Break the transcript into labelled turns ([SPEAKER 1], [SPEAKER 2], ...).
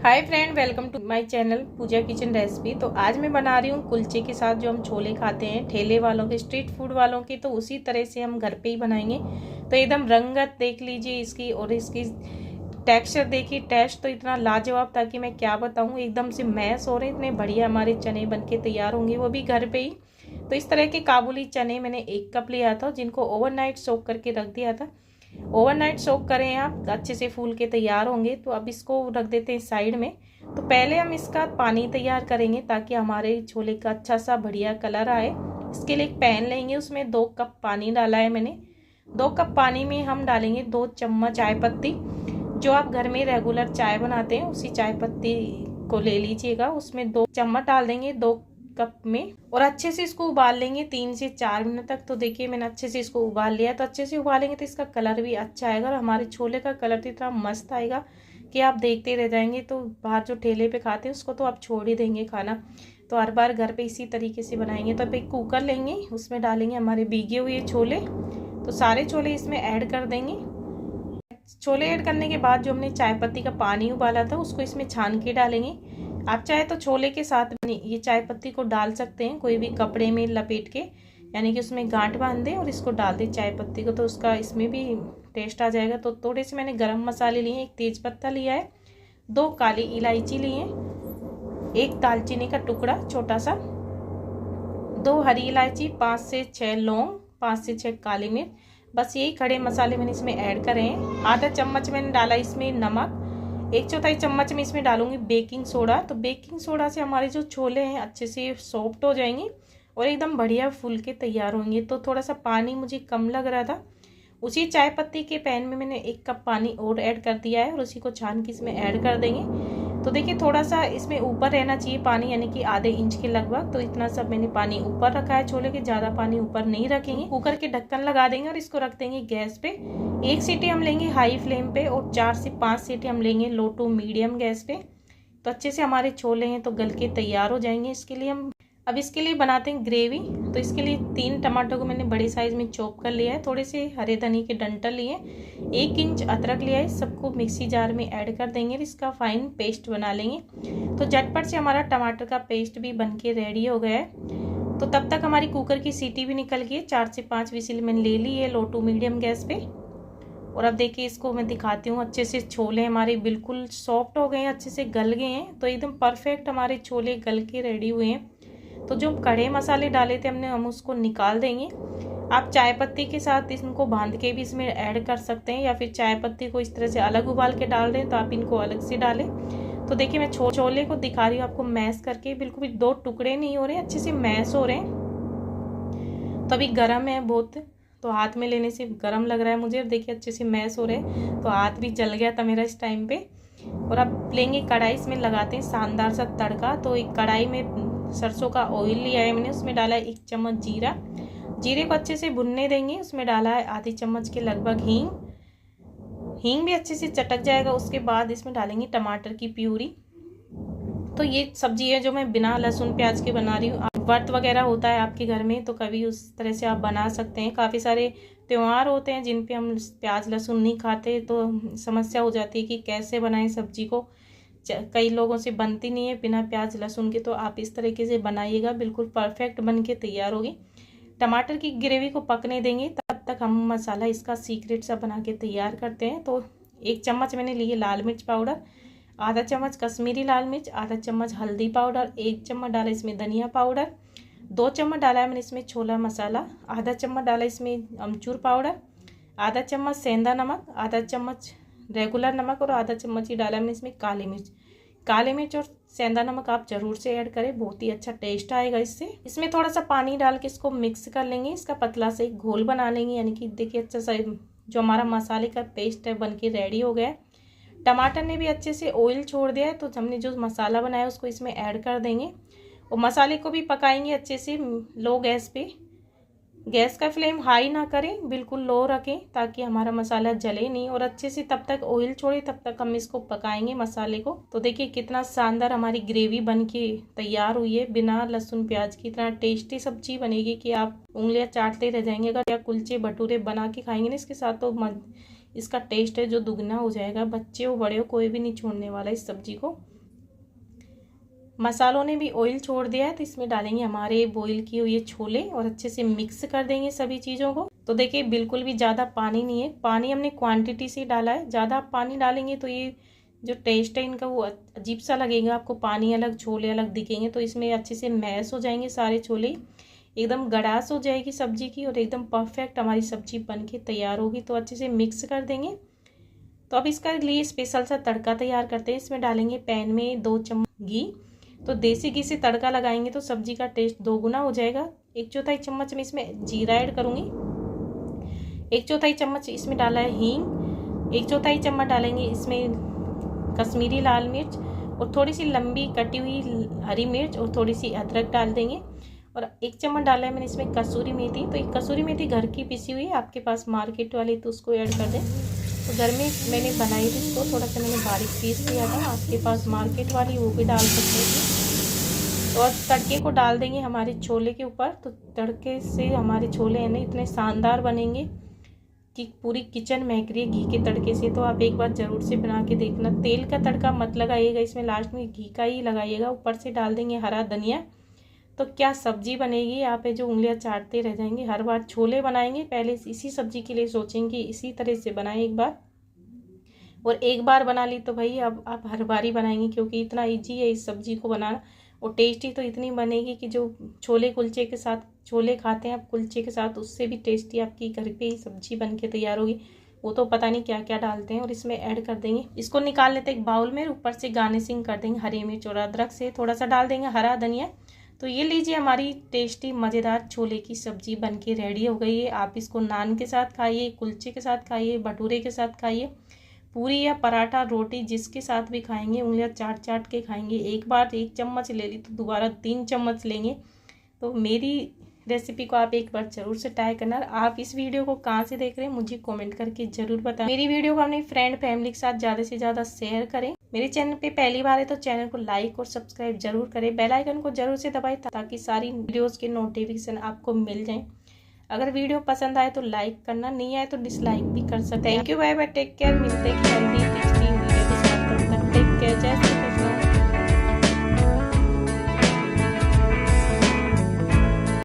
[SPEAKER 1] Hi friend, welcome to my channel Pooja kitchen recipe. तो आज मैं बना रही हूँ कुलचे के साथ जो हम छोले खाते हैं ठेले वालों के, स्ट्रीट फूड वालों के, तो उसी तरह से हम घर पे ही बनाएंगे। तो एकदम रंगत देख लीजिए इसकी, और इसकी टेक्सचर देखिए। टेस्ट तो इतना लाजवाब था कि मैं क्या बताऊँ, एकदम से मैश हो रहे, इतने बढ़िया हमारे चने बन के तैयार होंगे, वो भी घर पे ही। तो इस तरह के काबुली चने मैंने 1 कप लिया था, जिनको ओवरनाइट सोक करके रख दिया था। ओवरनाइट सोक करें आप, अच्छे से फूल के तैयार होंगे। तो अब इसको रख देते हैं साइड में। तो पहले हम इसका पानी तैयार करेंगे ताकि हमारे छोले का अच्छा सा बढ़िया कलर आए। इसके लिए एक पैन लेंगे, उसमें 2 कप पानी डाला है मैंने। 2 कप पानी में हम डालेंगे 2 चम्मच चाय पत्ती। जो आप घर में रेगुलर चाय बनाते हैं उसी चाय पत्ती को ले लीजिएगा, उसमें 2 चम्मच डाल देंगे 2 कप में, और अच्छे से इसको उबाल लेंगे 3 से 4 मिनट तक। तो देखिए मैंने अच्छे से इसको उबाल लिया। तो अच्छे से उबालेंगे तो इसका कलर भी अच्छा आएगा, और हमारे छोले का कलर तो इतना मस्त आएगा कि आप देखते रह जाएंगे। तो बाहर जो ठेले पे खाते हैं उसको तो आप छोड़ ही देंगे खाना। तो हर बार घर पे इसी तरीके से बनाएंगे। तो अब एक कुकर लेंगे, उसमें डालेंगे हमारे भीगे हुए छोले। तो सारे छोले इसमें ऐड कर देंगे। छोले ऐड करने के बाद जो हमने चाय पत्ती का पानी उबाला था उसको इसमें छान के डालेंगे। आप चाहे तो छोले के साथ ये चाय पत्ती को डाल सकते हैं, कोई भी कपड़े में लपेट के, यानी कि उसमें गांठ बांध दें और इसको डाल दें चाय पत्ती को, तो उसका इसमें भी टेस्ट आ जाएगा। तो थोड़े से मैंने गरम मसाले लिए, 1 तेज पत्ता लिया है, 2 काली इलायची लिए, 1 दालचीनी का टुकड़ा छोटा सा, 2 हरी इलायची, 5 से 6 लौंग, 5 से 6 काली मिर्च। बस यही खड़े मसाले मैंने इसमें ऐड करे हैं। आधा चम्मच मैंने डाला इसमें नमक, 1/4 चम्मच में इसमें डालूंगी बेकिंग सोडा। तो बेकिंग सोडा से हमारे जो छोले हैं अच्छे से सॉफ्ट हो जाएंगे और एकदम बढ़िया फूल के तैयार होंगे। तो थोड़ा सा पानी मुझे कम लग रहा था, उसी चाय पत्ती के पैन में मैंने 1 कप पानी और ऐड कर दिया है, और उसी को छान के इसमें ऐड कर देंगे। तो देखिए थोड़ा सा इसमें ऊपर रहना चाहिए पानी, यानी कि आधे इंच के लगभग। तो इतना सब मैंने पानी ऊपर रखा है छोले के, ज़्यादा पानी ऊपर नहीं रखेंगे। कुकर के ढक्कन लगा देंगे और इसको रख देंगे गैस पे। 1 सीटी हम लेंगे हाई फ्लेम पे, और 4 से 5 सीटी हम लेंगे लो टू मीडियम गैस पे। तो अच्छे से हमारे छोले हैं तो गल के तैयार हो जाएंगे। इसके लिए हम अब इसके लिए बनाते हैं ग्रेवी। तो इसके लिए 3 टमाटर को मैंने बड़े साइज में चॉप कर लिया है, थोड़े से हरे धनी के डंठल लिए, 1 इंच अदरक लिया है। सबको मिक्सी जार में ऐड कर देंगे, इसका फाइन पेस्ट बना लेंगे। तो झटपट से हमारा टमाटर का पेस्ट भी बन के रेडी हो गया है। तो तब तक हमारी कुकर की सीटी भी निकल गई है, 4 से 5 विसिल मैंने ले ली है लो टू मीडियम गैस पे। और अब देखिए इसको मैं दिखाती हूँ। अच्छे से छोले हमारे बिल्कुल सॉफ्ट हो गए हैं, अच्छे से गल गए हैं। तो एकदम परफेक्ट हमारे छोले गल के रेडी हुए हैं। तो जो कड़े मसाले डाले थे हमने, हम उसको निकाल देंगे। आप चाय पत्ती के साथ इनको बांध के भी इसमें ऐड कर सकते हैं, या फिर चाय पत्ती को इस तरह से अलग उबाल के डाल दें तो आप इनको अलग से डालें। तो देखिए मैं छोले को दिखा रही हूँ आपको मैश करके, बिल्कुल भी 2 टुकड़े नहीं हो रहे, अच्छे से मैश हो रहे हैं। तो अभी गर्म है बहुत, तो हाथ में लेने से गर्म लग रहा है मुझे। देखिए अच्छे से मैश हो रहे हैं, तो हाथ भी जल गया था मेरा इस टाइम पे। और अब लेंगे कढ़ाई, इसमें लगाते हैं शानदार सा तड़का। तो एक कढ़ाई में सरसों का ऑयल लिया है मैंने, उसमें डाला है 1 चम्मच जीरा। जीरे को अच्छे से भुनने देंगे। उसमें डाला है आधी चम्मच के लगभग हींग भी अच्छे से चटक जाएगा। उसके बाद इसमें डालेंगे टमाटर की प्यूरी। तो ये सब्जी है जो मैं बिना लहसुन प्याज के बना रही हूँ। व्रत वगैरह होता है आपके घर में तो कभी उस तरह से आप बना सकते हैं। काफ़ी सारे त्यौहार होते हैं जिन पे हम प्याज लहसुन नहीं खाते, तो समस्या हो जाती है कि कैसे बनाएं सब्जी को। कई लोगों से बनती नहीं है बिना प्याज लहसुन के, तो आप इस तरीके से बनाइएगा, बिल्कुल परफेक्ट बन के तैयार होगी। टमाटर की ग्रेवी को पकने देंगे, तब तक हम मसाला इसका सीक्रेट सा बना के तैयार करते हैं। तो 1 चम्मच मैंने लिए लाल मिर्च पाउडर, आधा चम्मच कश्मीरी लाल मिर्च, आधा चम्मच हल्दी पाउडर, 1 चम्मच डाला इसमें धनिया पाउडर, 2 चम्मच डाला है मैंने इसमें छोला मसाला, आधा चम्मच डाला इसमें अमचूर पाउडर, आधा चम्मच सेंधा नमक, आधा चम्मच रेगुलर नमक, और आधा चम्मच ही डाला मैंने इसमें काली मिर्च और सेंधा नमक आप जरूर से ऐड करें, बहुत ही अच्छा टेस्ट आएगा इससे। इसमें थोड़ा सा पानी डाल के इसको मिक्स कर लेंगे, इसका पतला से एक घोल बना लेंगे, यानी कि देखिए अच्छा सा जो हमारा मसाले का पेस्ट है बन के रेडी हो गया है। टमाटर ने भी अच्छे से ऑयल छोड़ दिया है, तो हमने जो मसाला बनाया उसको इसमें ऐड कर देंगे, और मसाले को भी पकाएंगे अच्छे से लो गैस पे। गैस का फ्लेम हाई ना करें, बिल्कुल लो रखें ताकि हमारा मसाला जले नहीं, और अच्छे से तब तक ऑयल छोड़े तब तक हम इसको पकाएंगे मसाले को। तो देखिए कितना शानदार हमारी ग्रेवी बन के तैयार हुई है बिना लहसुन प्याज की। इतना टेस्टी सब्जी बनेगी कि आप उंगलियां चाटते रह जाएंगे। अगर या कुलचे भटूरे बना के खाएंगे ना इसके साथ, तो इसका टेस्ट है जो दुगना हो जाएगा। बच्चे हो बड़े हो कोई भी नहीं छोड़ने वाला इस सब्जी को। मसालों ने भी ऑयल छोड़ दिया है तो इसमें डालेंगे हमारे बॉईल किए हुए छोले और अच्छे से मिक्स कर देंगे सभी चीज़ों को। तो देखिए बिल्कुल भी ज़्यादा पानी नहीं है, पानी हमने क्वांटिटी से डाला है। ज़्यादा पानी डालेंगे तो ये जो टेस्ट है इनका वो अजीब सा लगेगा आपको, पानी अलग छोले अलग दिखेंगे। तो इसमें अच्छे से मैश हो जाएंगे सारे छोले, एकदम गड़ास हो जाएगी सब्जी की और एकदम परफेक्ट हमारी सब्जी बन के तैयार होगी। तो अच्छे से मिक्स कर देंगे। तो अब इसका लिए स्पेशल सा तड़का तैयार करते हैं। इसमें डालेंगे पैन में 2 चम्मच घी। तो देसी घी से तड़का लगाएंगे तो सब्जी का टेस्ट दोगुना हो जाएगा। 1/4 चम्मच में इसमें जीरा ऐड करूँगी। 1/4 चम्मच इसमें डाला है हींग। 1/4 चम्मच डालेंगे इसमें कश्मीरी लाल मिर्च और थोड़ी सी लंबी कटी हुई हरी मिर्च और थोड़ी सी अदरक डाल देंगे। और 1 चम्मच डाला है मैंने इसमें कसूरी मेथी। तो एक कसूरी मेथी घर की पिसी हुई है, आपके पास मार्केट वाली तो उसको ऐड कर दें। तो घर में मैंने बनाई थी इसको, थोड़ा सा मैंने बारीक पीस दिया था, आपके पास मार्केट वाली वो भी डाल सकते थे। तो और तड़के को डाल देंगे हमारे छोले के ऊपर। तो तड़के से हमारे छोले हैं ना इतने शानदार बनेंगे कि पूरी किचन महक रही है घी के तड़के से। तो आप एक बार ज़रूर से बना के देखना। तेल का तड़का मत लगाइएगा इसमें, लास्ट में घी का ही लगाइएगा। ऊपर से डाल देंगे हरा धनिया। तो क्या सब्जी बनेगी, आप जो उंगलियां चाटते रह जाएंगे। हर बार छोले बनाएंगे पहले इसी सब्जी के लिए सोचेंगे इसी तरह से बनाएं एक बार, और एक बार बना ली तो भाई अब आप हर बार ही बनाएंगे, क्योंकि इतना ईजी है इस सब्जी को बनाना। और टेस्टी तो इतनी बनेगी कि जो छोले कुलचे के साथ छोले खाते हैं आप कुलचे के साथ, उससे भी टेस्टी आपकी घर पे ही सब्जी बन के तैयार होगी। वो तो पता नहीं क्या क्या डालते हैं। और इसमें ऐड कर देंगे, इसको निकाल लेते हैं एक बाउल में। ऊपर से गार्निशिंग कर देंगे हरी मिर्च और अदरक से, थोड़ा सा डाल देंगे हरा धनिया। तो ये लीजिए हमारी टेस्टी मज़ेदार छोले की सब्जी बन के रेडी हो गई है। आप इसको नान के साथ खाइए, कुलचे के साथ खाइए, भटूरे के साथ खाइए, पूरी या पराठा रोटी जिसके साथ भी खाएंगे उंगलियां चाट चाट के खाएंगे। एक बार 1 चम्मच ले ली तो दोबारा 3 चम्मच लेंगे। तो मेरी रेसिपी को आप एक बार जरूर से ट्राई करना। आप इस वीडियो को कहाँ से देख रहे हैं मुझे कमेंट करके जरूर बताएं। मेरी वीडियो को अपने फ्रेंड फैमिली के साथ ज़्यादा से ज़्यादा शेयर करें। मेरे चैनल पे पहली बार है तो चैनल को लाइक और सब्सक्राइब जरूर करें। बेल आइकन को जरूर से दबाएं ताकि सारी वीडियोज़ के नोटिफिकेशन आपको मिल जाएँ। अगर वीडियो पसंद आए तो लाइक करना, नहीं आए तो डिसलाइक भी कर सकते हैं। Thank you, bye bye, take care. मिलते हैं हेल्दी टेस्टी वीडियो के साथ। तब तक टेक केयर, जय